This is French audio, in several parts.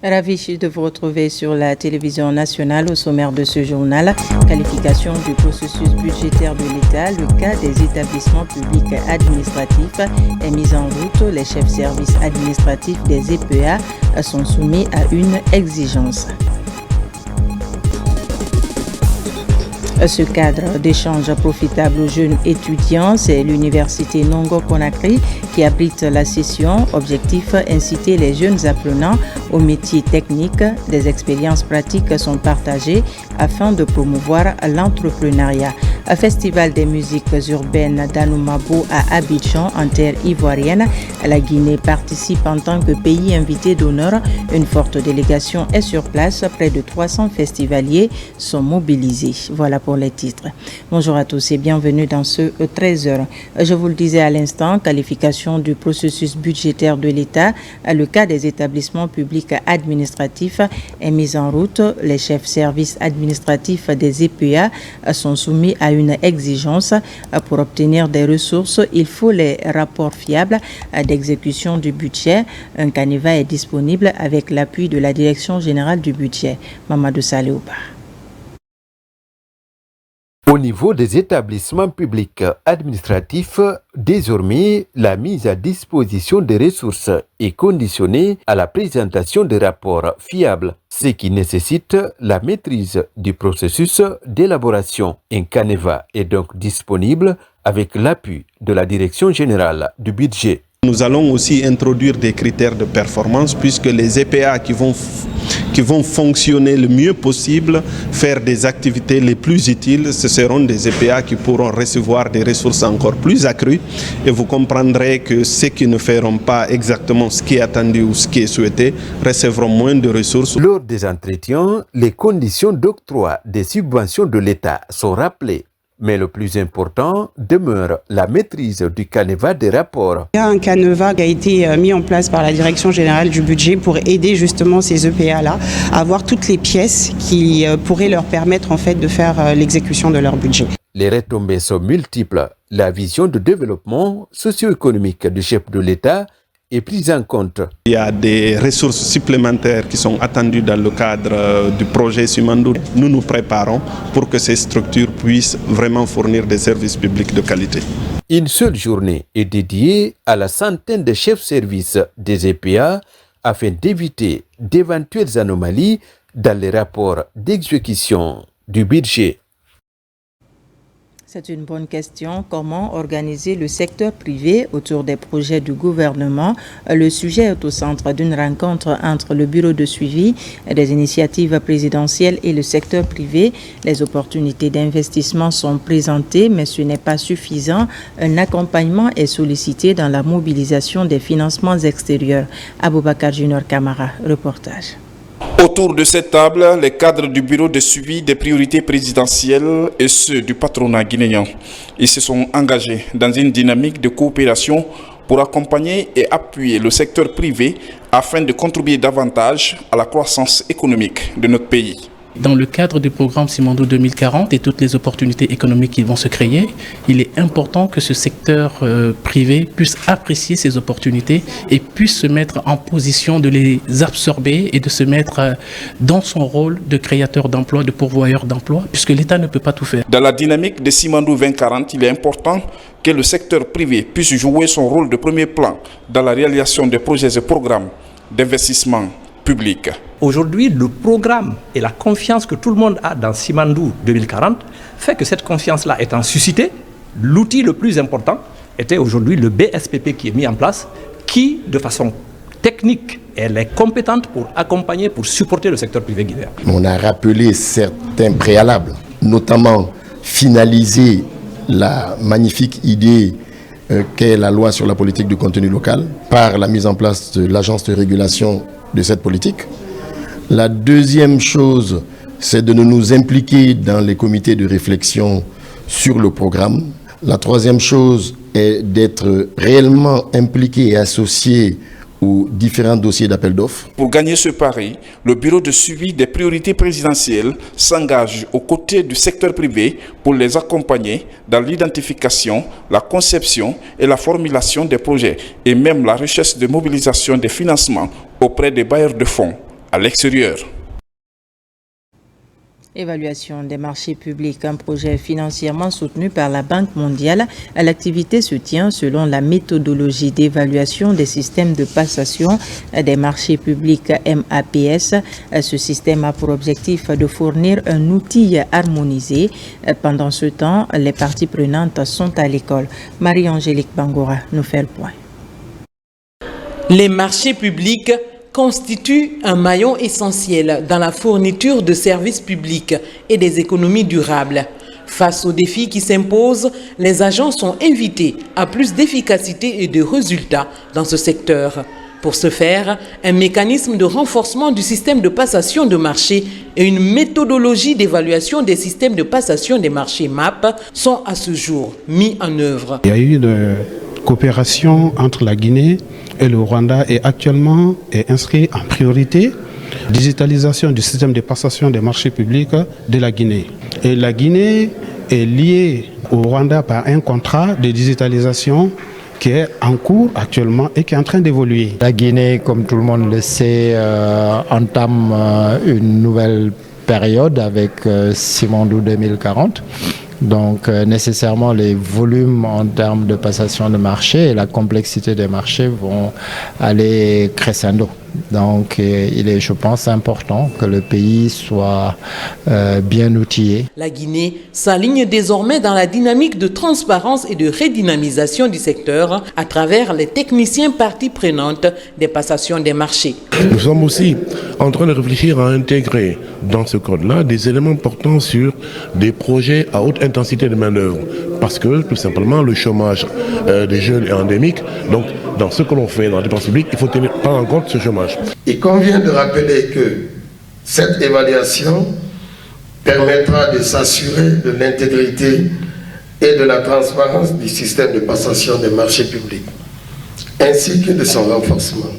Ravi de vous retrouver sur la télévision nationale. Au sommaire de ce journal, qualification du processus budgétaire de l'État, le cas des établissements publics administratifs est mis en route. Les chefs services administratifs des EPA sont soumis à une exigence. Ce cadre d'échange profitable aux jeunes étudiants, c'est l'université Nongo Conakry qui abrite la session. Objectif, inciter les jeunes apprenants aux métiers techniques. Des expériences pratiques sont partagées afin de promouvoir l'entrepreneuriat. Un festival des musiques urbaines d'Anoumabo à Abidjan, en terre ivoirienne. La Guinée participe en tant que pays invité d'honneur. Une forte délégation est sur place. Près de 300 festivaliers sont mobilisés. Voilà pour les titres. Bonjour à tous et bienvenue dans ce 13h. Je vous le disais à l'instant, qualification du processus budgétaire de l'État. Le cas des établissements publics administratifs est mis en route. Les chefs services administratifs des EPA sont soumis à une exigence. Pour obtenir des ressources, il faut les rapports fiables d'exécution du budget. Un canevas est disponible avec l'appui de la Direction générale du budget. Mamadou Saléouba. Au niveau des établissements publics administratifs, désormais, la mise à disposition des ressources est conditionnée à la présentation de rapports fiables, ce qui nécessite la maîtrise du processus d'élaboration. Un canevas est donc disponible avec l'appui de la Direction générale du budget. Nous allons aussi introduire des critères de performance puisque les EPA qui vont fonctionner le mieux possible, faire des activités les plus utiles, ce seront des EPA qui pourront recevoir des ressources encore plus accrues et vous comprendrez que ceux qui ne feront pas exactement ce qui est attendu ou ce qui est souhaité recevront moins de ressources. Lors des entretiens, les conditions d'octroi des subventions de l'État sont rappelées. Mais le plus important demeure la maîtrise du canevas des rapports. Il y a un canevas qui a été mis en place par la Direction générale du budget pour aider justement ces EPA-là à avoir toutes les pièces qui pourraient leur permettre en fait de faire l'exécution de leur budget. Les retombées sont multiples. La vision de développement socio-économique du chef de l'État est prise en compte. Il y a des ressources supplémentaires qui sont attendues dans le cadre du projet Simandou. Nous nous préparons pour que ces structures puissent vraiment fournir des services publics de qualité. Une seule journée est dédiée à la centaine de chefs services des EPA afin d'éviter d'éventuelles anomalies dans les rapports d'exécution du budget. C'est une bonne question. Comment organiser le secteur privé autour des projets du gouvernement? Le sujet est au centre d'une rencontre entre le bureau de suivi des initiatives présidentielles et le secteur privé. Les opportunités d'investissement sont présentées, mais ce n'est pas suffisant. Un accompagnement est sollicité dans la mobilisation des financements extérieurs. Aboubakar Junior Camara, reportage. Autour de cette table, les cadres du bureau de suivi des priorités présidentielles et ceux du patronat guinéen. Ils se sont engagés dans une dynamique de coopération pour accompagner et appuyer le secteur privé afin de contribuer davantage à la croissance économique de notre pays. Dans le cadre du programme Simandou 2040 et toutes les opportunités économiques qui vont se créer, il est important que ce secteur privé puisse apprécier ces opportunités et puisse se mettre en position de les absorber et de se mettre dans son rôle de créateur d'emplois, de pourvoyeur d'emplois, puisque l'État ne peut pas tout faire. Dans la dynamique de Simandou 2040, il est important que le secteur privé puisse jouer son rôle de premier plan dans la réalisation des projets et programmes d'investissement public. Aujourd'hui, le programme et la confiance que tout le monde a dans Simandou 2040 fait que cette confiance-là étant suscitée, l'outil le plus important était aujourd'hui le BSPP qui est mis en place, qui, de façon technique, elle est compétente pour accompagner, pour supporter le secteur privé guinéen. On a rappelé certains préalables, notamment finaliser la magnifique idée qu'est la loi sur la politique du contenu local par la mise en place de l'agence de régulation de cette politique. La deuxième chose, c'est de nous impliquer dans les comités de réflexion sur le programme. La troisième chose est d'être réellement impliqué et associé aux différents dossiers d'appel d'offres. Pour gagner ce pari, le bureau de suivi des priorités présidentielles s'engage aux côtés du secteur privé pour les accompagner dans l'identification, la conception et la formulation des projets et même la recherche de mobilisation des financements auprès des bailleurs de fonds à l'extérieur. Évaluation des marchés publics, un projet financièrement soutenu par la Banque mondiale. L'activité se tient selon la méthodologie d'évaluation des systèmes de passation des marchés publics MAPS. Ce système a pour objectif de fournir un outil harmonisé. Pendant ce temps, les parties prenantes sont à l'école. Marie-Angélique Bangora nous fait le point. Les marchés publics constitue un maillon essentiel dans la fourniture de services publics et des économies durables. Face aux défis qui s'imposent, les agents sont invités à plus d'efficacité et de résultats dans ce secteur. Pour ce faire, un mécanisme de renforcement du système de passation de marché et une méthodologie d'évaluation des systèmes de passation des marchés MAP sont à ce jour mis en œuvre. Il y a eu une coopération entre la Guinée et le Rwanda est actuellement inscrit en priorité digitalisation du système de passation des marchés publics de la Guinée. Et la Guinée est liée au Rwanda par un contrat de digitalisation qui est en cours actuellement et qui est en train d'évoluer. La Guinée, comme tout le monde le sait, entame une nouvelle période avec Simandou 2040. Donc nécessairement les volumes en termes de passation de marché et la complexité des marchés vont aller crescendo. Donc il est, je pense, important que le pays soit bien outillé. La Guinée s'aligne désormais dans la dynamique de transparence et de redynamisation du secteur à travers les techniciens parties prenantes des passations des marchés. Nous sommes aussi en train de réfléchir à intégrer dans ce code-là des éléments portant sur des projets à haute intensité de main-d'œuvre. Parce que tout simplement le chômage des jeunes est endémique. Donc dans ce que l'on fait dans la dépense publique, il faut prendre en compte ce chômage. Il convient de rappeler que cette évaluation permettra de s'assurer de l'intégrité et de la transparence du système de passation des marchés publics, ainsi que de son renforcement.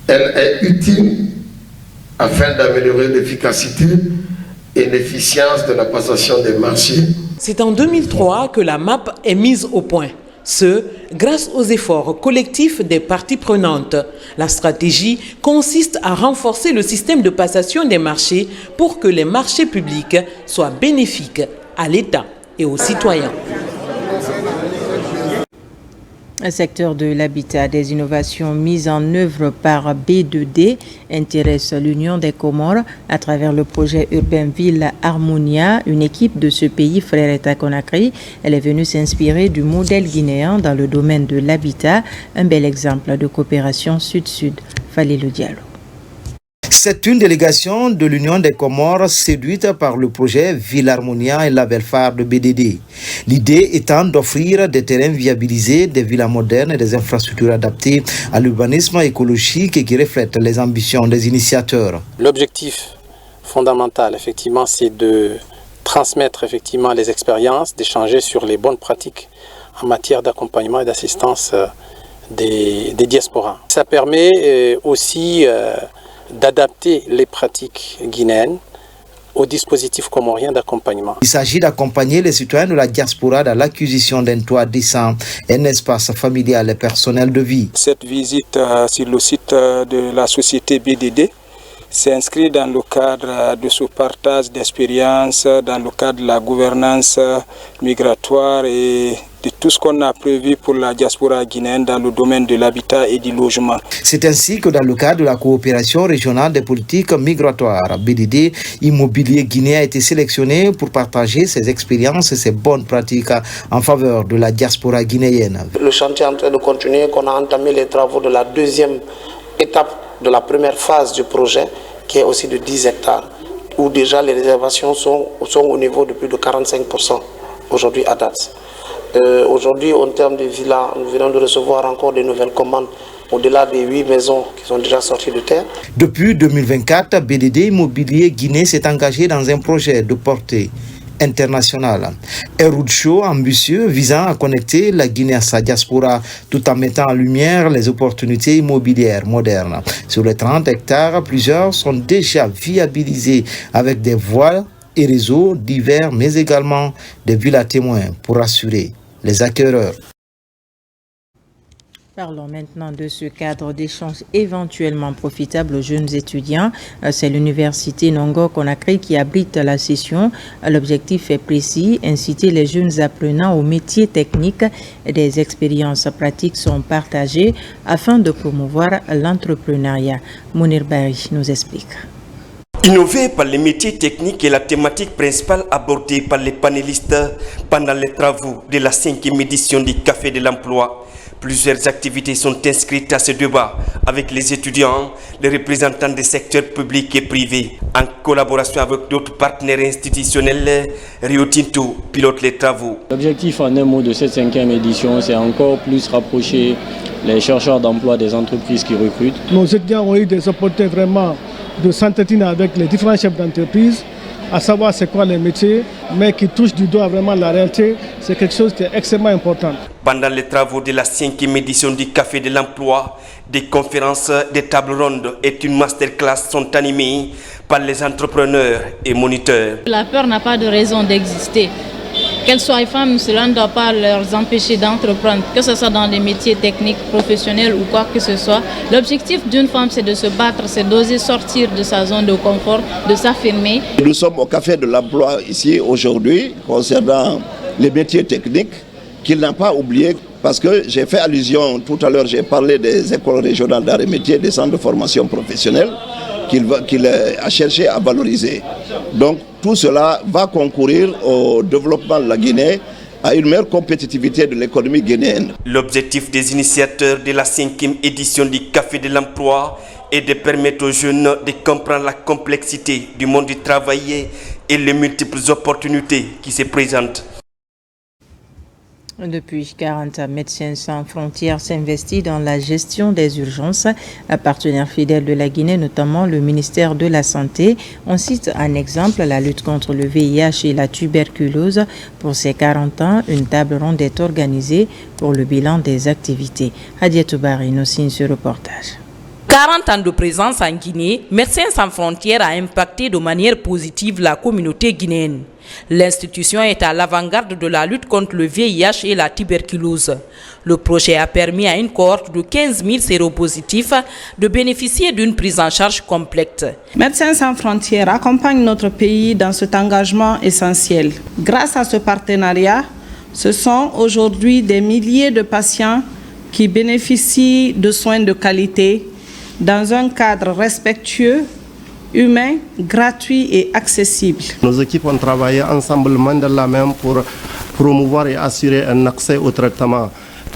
Elle est utile afin d'améliorer l'efficacité et l'efficience de la passation des marchés. C'est en 2003 que la MAP est mise au point. Ce, grâce aux efforts collectifs des parties prenantes. La stratégie consiste à renforcer le système de passation des marchés pour que les marchés publics soient bénéfiques à l'État et aux citoyens. Le secteur de l'habitat, des innovations mises en œuvre par B2D intéresse l'Union des Comores à travers le projet Urbain Ville Harmonia. Une équipe de ce pays, Fréreta Conakry, elle est venue s'inspirer du modèle guinéen dans le domaine de l'habitat. Un bel exemple de coopération sud-sud. Fallait le dialogue. C'est une délégation de l'Union des Comores séduite par le projet Ville Harmonia et label phare de BDD. L'idée étant d'offrir des terrains viabilisés, des villas modernes et des infrastructures adaptées à l'urbanisme écologique et qui reflètent les ambitions des initiateurs. L'objectif fondamental, effectivement, c'est de transmettre effectivement les expériences, d'échanger sur les bonnes pratiques en matière d'accompagnement et d'assistance des diasporas. Ça permet aussi d'adapter les pratiques guinéennes au dispositif comorien d'accompagnement. Il s'agit d'accompagner les citoyens de la diaspora dans l'acquisition d'un toit décent, un espace familial et personnel de vie. Cette visite sur le site de la société BDD s'inscrit dans le cadre de ce partage d'expériences, dans le cadre de la gouvernance migratoire et de tout ce qu'on a prévu pour la diaspora guinéenne dans le domaine de l'habitat et du logement. C'est ainsi que dans le cadre de la coopération régionale des politiques migratoires, BDD Immobilier Guinée a été sélectionné pour partager ses expériences et ses bonnes pratiques en faveur de la diaspora guinéenne. Le chantier est en train de continuer, qu'on a entamé les travaux de la deuxième étape de la première phase du projet, qui est aussi de 10 hectares, où déjà les réservations sont au niveau de plus de 45% aujourd'hui à date. Aujourd'hui, en termes de villas, nous venons de recevoir encore de nouvelles commandes au-delà des 8 maisons qui sont déjà sorties de terre. Depuis 2024, BDD Immobilier Guinée s'est engagé dans un projet de portée internationale. Un roadshow ambitieux visant à connecter la Guinée à sa diaspora tout en mettant en lumière les opportunités immobilières modernes. Sur les 30 hectares, plusieurs sont déjà viabilisés avec des voies et réseaux divers, mais également des villas témoins pour assurer les acquéreurs. Parlons maintenant de ce cadre d'échange éventuellement profitable aux jeunes étudiants. C'est l'université Nongo Conakry qui abrite la session. L'objectif est précis, inciter les jeunes apprenants aux métiers techniques. Des expériences pratiques sont partagées afin de promouvoir l'entrepreneuriat. Mounir Bari nous explique. Innover par les métiers techniques est la thématique principale abordée par les panélistes pendant les travaux de la 5e édition du Café de l'Emploi. Plusieurs activités sont inscrites à ce débat avec les étudiants, les représentants des secteurs publics et privés. En collaboration avec d'autres partenaires institutionnels, Rio Tinto pilote les travaux. L'objectif en un mot de cette 5e édition, c'est encore plus rapprocher les chercheurs d'emploi des entreprises qui recrutent. Nos étudiants ont eu des opportunités vraiment de s'entretenir avec les différents chefs d'entreprise, à savoir c'est quoi les métiers, mais qui touchent du doigt vraiment la réalité, c'est quelque chose qui est extrêmement important. Pendant les travaux de la 5e édition du Café de l'Emploi, des conférences, des tables rondes et une masterclass sont animées par les entrepreneurs et moniteurs. La peur n'a pas de raison d'exister. Qu'elles soient femmes, cela ne doit pas leur empêcher d'entreprendre, que ce soit dans des métiers techniques, professionnels ou quoi que ce soit. L'objectif d'une femme, c'est de se battre, c'est d'oser sortir de sa zone de confort, de s'affirmer. Nous sommes au Café de l'Emploi ici aujourd'hui concernant les métiers techniques qu'il n'a pas oublié parce que j'ai fait allusion tout à l'heure, j'ai parlé des écoles régionales d'art et métiers, des centres de formation professionnelle qu'il a cherché à valoriser. Donc tout cela va concourir au développement de la Guinée, à une meilleure compétitivité de l'économie guinéenne. L'objectif des initiateurs de la 5e édition du Café de l'Emploi est de permettre aux jeunes de comprendre la complexité du monde du travail et les multiples opportunités qui se présentent. Depuis 40 ans, Médecins sans frontières s'investit dans la gestion des urgences. Un partenaire fidèle de la Guinée, notamment le ministère de la Santé. On cite un exemple, la lutte contre le VIH et la tuberculose. Pour ces 40 ans, une table ronde est organisée pour le bilan des activités. Hadiatou Bari nous signe ce reportage. 40 ans de présence en Guinée, Médecins sans frontières a impacté de manière positive la communauté guinéenne. L'institution est à l'avant-garde de la lutte contre le VIH et la tuberculose. Le projet a permis à une cohorte de 15 000 séropositifs de bénéficier d'une prise en charge complète. Médecins sans frontières accompagne notre pays dans cet engagement essentiel. Grâce à ce partenariat, ce sont aujourd'hui des milliers de patients qui bénéficient de soins de qualité dans un cadre respectueux, humain, gratuit et accessible. Nos équipes ont travaillé ensemble main dans la main pour promouvoir et assurer un accès au traitement.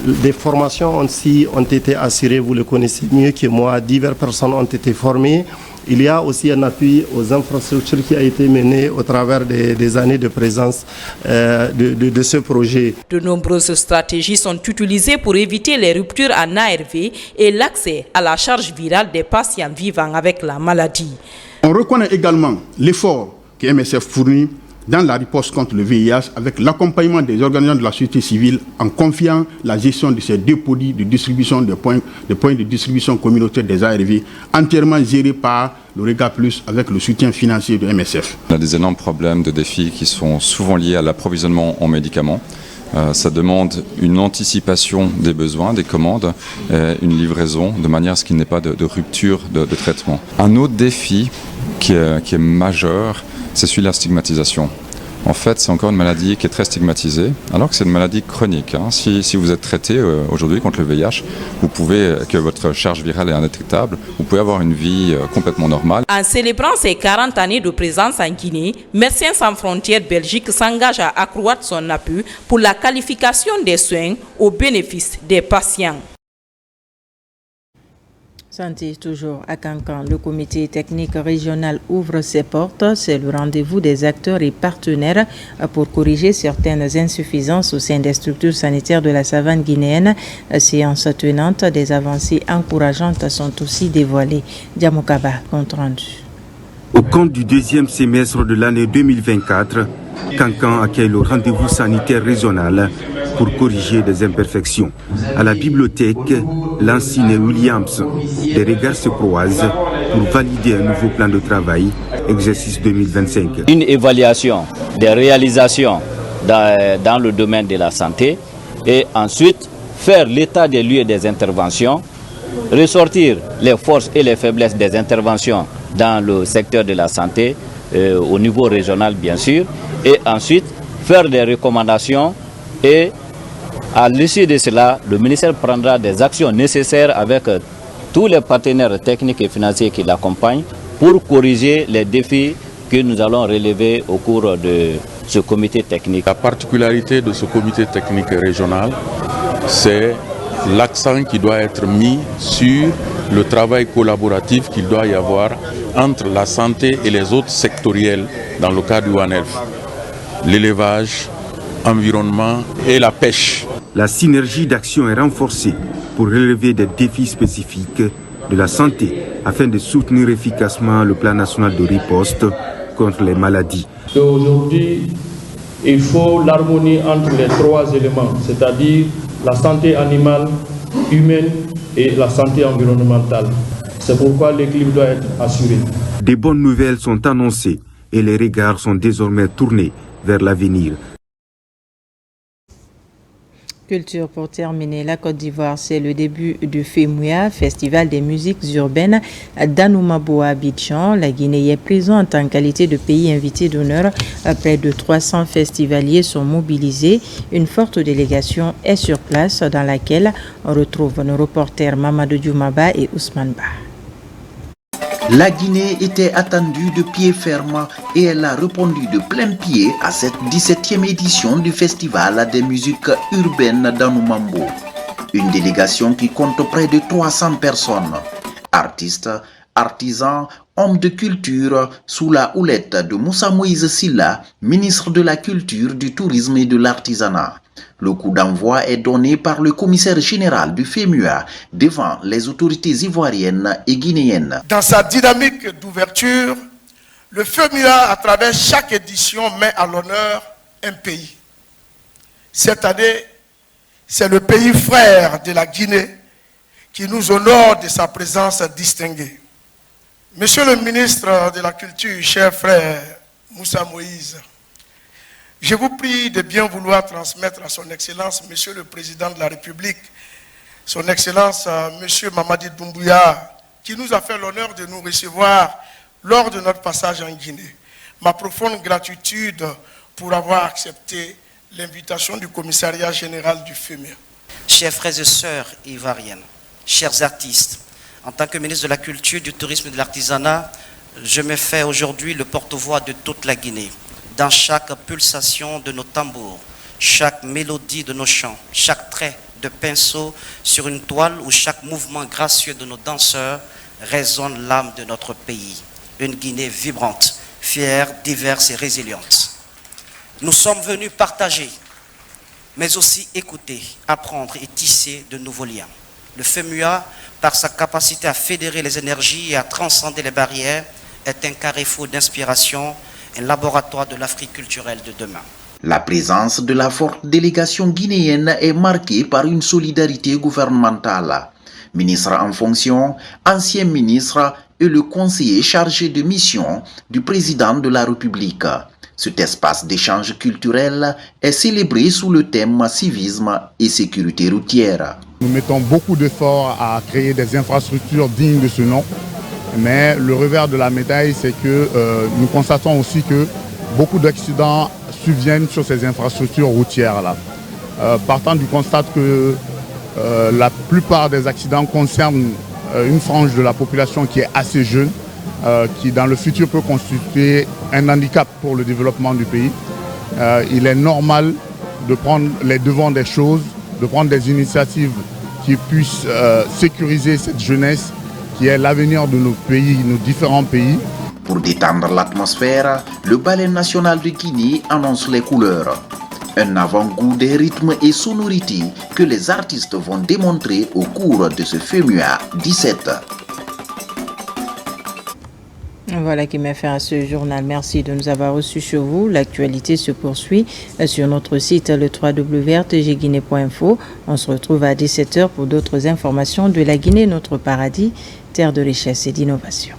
Des formations aussi ont été assurées, vous le connaissez mieux que moi, diverses personnes ont été formées. Il y a aussi un appui aux infrastructures qui a été mené au travers des années de présence de ce projet. De nombreuses stratégies sont utilisées pour éviter les ruptures en ARV et l'accès à la charge virale des patients vivant avec la maladie. On reconnaît également l'effort que MSF fournit dans la riposte contre le VIH avec l'accompagnement des organisations de la société civile en confiant la gestion de ces deux produits de distribution des points de distribution communautaire des ARV entièrement gérés par le Rega Plus avec le soutien financier de MSF. On a des énormes problèmes de défis qui sont souvent liés à l'approvisionnement en médicaments. Ça demande une anticipation des besoins, des commandes, une livraison de manière à ce qu'il n'y ait pas de rupture de traitement. Un autre défi qui est majeur, c'est celui de la stigmatisation. En fait, c'est encore une maladie qui est très stigmatisée, alors que c'est une maladie chronique. Si vous êtes traité aujourd'hui contre le VIH, que votre charge virale est indétectable, vous pouvez avoir une vie complètement normale. En célébrant ses 40 années de présence en Guinée, Médecins sans frontières Belgique s'engage à accroître son appui pour la qualification des soins au bénéfice des patients. Santé toujours à Cancan. Le comité technique régional ouvre ses portes. C'est le rendez-vous des acteurs et partenaires pour corriger certaines insuffisances au sein des structures sanitaires de la savane guinéenne. Séance tenante, des avancées encourageantes sont aussi dévoilées. Diamokaba, compte rendu. Au compte du deuxième semestre de l'année 2024, Cancan accueille le rendez-vous sanitaire régional pour corriger des imperfections. À la bibliothèque, Lancine et Williams, des regards se croisent pour valider un nouveau plan de travail, exercice 2025. Une évaluation des réalisations dans le domaine de la santé et ensuite faire l'état des lieux des interventions, ressortir les forces et les faiblesses des interventions dans le secteur de la santé, au niveau régional bien sûr, et ensuite faire des recommandations et à l'issue de cela, le ministère prendra des actions nécessaires avec tous les partenaires techniques et financiers qui l'accompagnent pour corriger les défis que nous allons relever au cours de ce comité technique. La particularité de ce comité technique régional, c'est l'accent qui doit être mis sur le travail collaboratif qu'il doit y avoir entre la santé et les autres sectoriels dans le cadre du One Health. L'élevage, l'environnement et la pêche. La synergie d'action est renforcée pour relever des défis spécifiques de la santé afin de soutenir efficacement le plan national de riposte contre les maladies. Aujourd'hui, il faut l'harmonie entre les trois éléments, c'est-à-dire la santé animale, humaine et la santé environnementale. C'est pourquoi l'équilibre doit être assuré. Des bonnes nouvelles sont annoncées et les regards sont désormais tournés vers l'avenir. Culture pour terminer, la Côte d'Ivoire, c'est le début du FEMUA, Festival des musiques urbaines d'Anoumabo à Abidjan. La Guinée y est présente en tant qualité de pays invité d'honneur. Près de 300 festivaliers sont mobilisés. Une forte délégation est sur place dans laquelle on retrouve nos reporters Mamadou Dioumaba et Ousmane Ba. La Guinée était attendue de pied ferme et elle a répondu de plein pied à cette 17e édition du Festival des musiques urbaines d'Anoumabo. Une délégation qui compte près de 300 personnes, artistes, artisans, hommes de culture, sous la houlette de Moussa Moïse Silla, ministre de la Culture, du Tourisme et de l'Artisanat. Le coup d'envoi est donné par le commissaire général du FEMUA devant les autorités ivoiriennes et guinéennes. Dans sa dynamique d'ouverture, le FEMUA, à travers chaque édition, met à l'honneur un pays. Cette année, c'est le pays frère de la Guinée qui nous honore de sa présence distinguée. Monsieur le ministre de la Culture, cher frère Moussa Moïse, je vous prie de bien vouloir transmettre à son Excellence, Monsieur le Président de la République, son Excellence, Monsieur Mamadi Doumbouya, qui nous a fait l'honneur de nous recevoir lors de notre passage en Guinée, ma profonde gratitude pour avoir accepté l'invitation du commissariat général du FEMUA. Chers frères et sœurs ivoiriennes, chers artistes, en tant que ministre de la Culture, du Tourisme et de l'Artisanat, je me fais aujourd'hui le porte-voix de toute la Guinée. Dans chaque pulsation de nos tambours, chaque mélodie de nos chants, chaque trait de pinceau sur une toile ou chaque mouvement gracieux de nos danseurs résonne l'âme de notre pays. Une Guinée vibrante, fière, diverse et résiliente. Nous sommes venus partager, mais aussi écouter, apprendre et tisser de nouveaux liens. Le FEMUA, par sa capacité à fédérer les énergies et à transcender les barrières, est un carrefour d'inspiration, un laboratoire de l'Afrique culturelle de demain. La présence de la forte délégation guinéenne est marquée par une solidarité gouvernementale. Ministre en fonction, ancien ministre et le conseiller chargé de mission du président de la République. Cet espace d'échange culturel est célébré sous le thème civisme et sécurité routière. Nous mettons beaucoup d'efforts à créer des infrastructures dignes de ce nom. Mais le revers de la médaille, c'est que nous constatons aussi que beaucoup d'accidents surviennent sur ces infrastructures routières-là. Partant du constat que la plupart des accidents concernent une frange de la population qui est assez jeune, qui dans le futur peut constituer un handicap pour le développement du pays, il est normal de prendre les devants des choses, de prendre des initiatives qui puissent sécuriser cette jeunesse qui est l'avenir de nos pays, nos différents pays. Pour détendre l'atmosphère, le Ballet national de Guinée annonce les couleurs. Un avant-goût des rythmes et sonorités que les artistes vont démontrer au cours de ce FEMUA 17. Voilà qui m'a fait à ce journal. Merci de nous avoir reçus chez vous. L'actualité se poursuit sur notre site le www.rtgguinée.info. On se retrouve à 17h pour d'autres informations de la Guinée, notre paradis, terre de richesse et d'innovation.